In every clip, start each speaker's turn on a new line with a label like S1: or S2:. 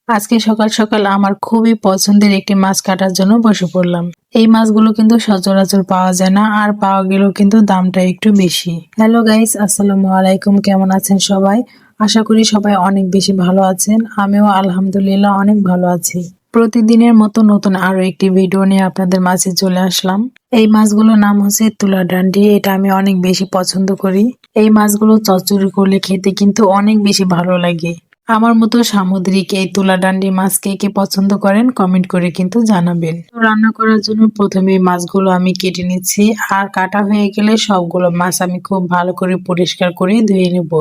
S1: আজকে সকাল সকাল আমার খুবই পছন্দের একটি মাছ কাটার জন্য বসে পড়লাম। এই মাছগুলো কিন্তু সচরাচর পাওয়া যায় না, আর পাওয়া গেলেও কিন্তু দামটা একটু বেশি। হ্যালো গাইস, আসসালামু আলাইকুম। কেমন আছেন সবাই? আশা করি সবাই অনেক বেশি ভালো আছেন। আমিও আলহামদুলিল্লাহ অনেক ভালো আছি। প্রতিদিনের মতো নতুন আরো একটি ভিডিও নিয়ে আপনাদের মাঝে চলে আসলাম। এই মাছগুলোর নাম হচ্ছে তুলা ডান্ডি। এটা আমি অনেক বেশি পছন্দ করি। এই মাছগুলো চচ্চড়ি করলে খেতে কিন্তু অনেক বেশি ভালো লাগে। আমার মতো সামুদ্রিক এই তুলাডান্ডি মাছ কে কে পছন্দ করেন কমেন্ট করে কিন্তু জানাবেন। তো রান্না করার জন্য প্রথমে মাছগুলো আমি কেটে নিচ্ছি, আর কাটা হয়ে গেলে সবগুলো মাছ আমি খুব ভালো করে পরিষ্কার করে ধুয়ে নেব।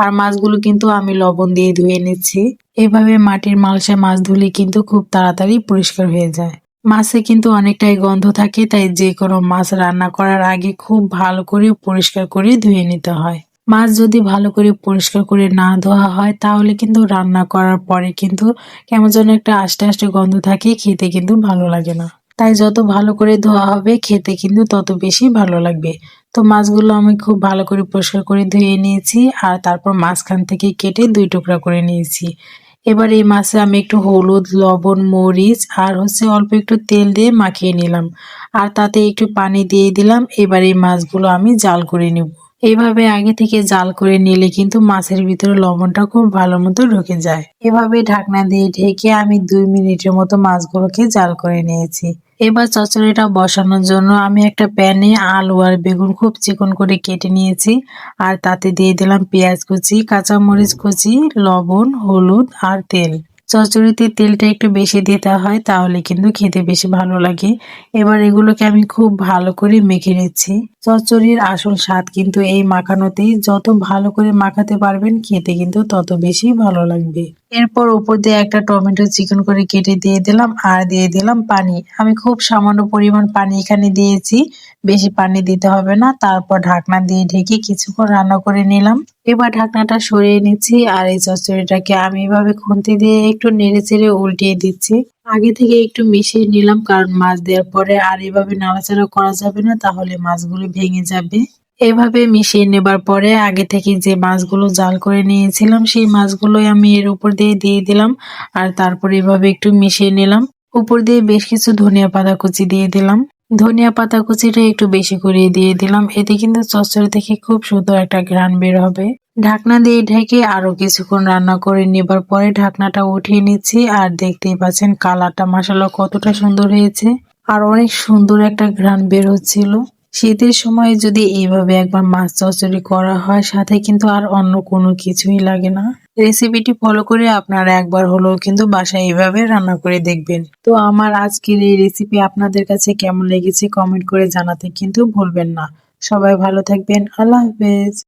S1: আর মাছগুলো কিন্তু আমি লবণ দিয়ে ধুয়ে নিচ্ছি। এভাবে মাটির মালসা মাছ ধুলে কিন্তু খুব তাড়াতাড়ি পরিষ্কার হয়ে যায়। মাছে কিন্তু অনেকটাই গন্ধ থাকে, তাই যে কোনো মাছ রান্না করার আগে খুব ভালো করে পরিষ্কার করে ধুয়ে নিতে হয়। মাছ যদি ভালো করে পরিষ্কার করে না ধোয়া হয় তাহলে কিন্তু রান্না করার পরে কিন্তু কেমন যেন একটা আষ্টে আষ্টে গন্ধ থাকে, খেতে কিন্তু ভালো লাগে না। তাই যত ভালো করে ধোয়া হবে খেতে কিন্তু তত বেশি ভালো লাগবে। তো মাছগুলো আমি খুব ভালো করে পরিষ্কার করে ধুয়ে নিয়েছি, আর তারপর মাঝখান থেকে কেটে 2 টুকরা করে নিয়েছি। এবার এই মাছে আমি একটু হলুদ, লবণ, মরিচ আর অল্প একটু তেল দিয়ে মাখিয়ে নিলাম, আর তাতে একটু পানি দিয়ে দিলাম। এবার এই মাছগুলো আমি জাল করে নিব। এইভাবে আগে থেকে জাল করে নিলে কিন্তু মাছের ভিতরে লবণটা খুব ভালো মতো ঢুকে যায়। এভাবে ঢাকনা দিয়ে ঢেকে আমি 2 মিনিটের মতো মাছগুলোকে জাল করে নিয়েছি। এবার চচ্চড়িটা বসানোর জন্য আমি একটা প্যানে আলু আর বেগুন খুব চিকন করে কেটে নিয়েছি, আর তাতে দিয়ে দিলাম পেঁয়াজ কুচি, কাঁচামরিচ কুচি, লবণ, হলুদ আর তেল। চচ্চড়িতে তেলটা একটু বেশি দিতে হয়, তাহলে কিন্তু খেতে বেশি ভালো লাগে। এবার এগুলোকে আমি খুব ভালো করে মেখে নিচ্ছি। চচ্চড়ির আসল স্বাদ কিন্তু এই মাখানোতেই। যত ভালো করে মাখাতে পারবেন খেতে কিন্তু তত বেশি ভালো লাগবে। এরপর উপর দিয়ে একটা টমেটো চিকন করে কেটে দিয়ে দিলাম, আর দিয়ে দিলাম পানি। আমি খুব সামান্য পরিমাণ পানি এখানে দিয়েছি, বেশি পানি দিতে হবে না। তারপর ঢাকনা দিয়ে ঢেকে কিছুক্ষণ রান্না করে নিলাম। এবার ঢাকনাটা সরিয়ে নিচ্ছি, আর এই চচ্চড়িটাকে আমি এভাবে খুন্তি দিয়ে একটু নেড়ে চেড়ে উল্টিয়ে দিচ্ছি। আগে থেকে একটু মিশিয়ে নিলাম, কারণ মাছ দেওয়ার পরে আর এভাবে নাড়াচাড়া করা যাবে না, তাহলে মাছগুলো ভেঙে যাবে। এভাবে মিশিয়ে নেবার পরে আগে থেকে যে মাছগুলো জাল করে নিয়েছিলাম সেই মাছগুলোই আমি এর উপর দিয়ে দিয়ে দিলাম, আর তারপর এভাবে একটু মিশিয়ে নিলাম। উপর দিয়ে বেশ কিছু ধনিয়া পাতা কুচি দিয়ে দিলাম। ধনিয়া পাতা কুচিটা একটু বেশি করে দিয়ে দিলাম, এতে কিন্তু চচ্চড়ি থেকে খুব সুন্দর একটা ঘ্রাণ বের হবে। ঢাকনা দিয়ে ঢেকে আরো কিছুক্ষণ রান্না করে নেবার পরে ঢাকনাটা উঠিয়ে নিচ্ছি, আর দেখতেই পাচ্ছেন কালারটা মাশাআল্লাহ কতটা সুন্দর হয়েছে, আর অনেক সুন্দর একটা ঘ্রাণ বের হচ্ছিল। শীতের সময় যদি এইভাবে একবার মাছ চচ্চড়ি করা হয়, সাথে কিন্তু আর অন্য কোনো কিছুই লাগে না। রেসিপিটি ফলো করে আপনারা একবার হলেও কিন্তু বাসায় এইভাবে রান্না করে দেখবেন। তো আমার আজকের এই রেসিপি আপনাদের কাছে কেমন লেগেছে কমেন্ট করে জানাতে কিন্তু ভুলবেন না। সবাই ভালো থাকবেন। আল্লাহ হাফেজ।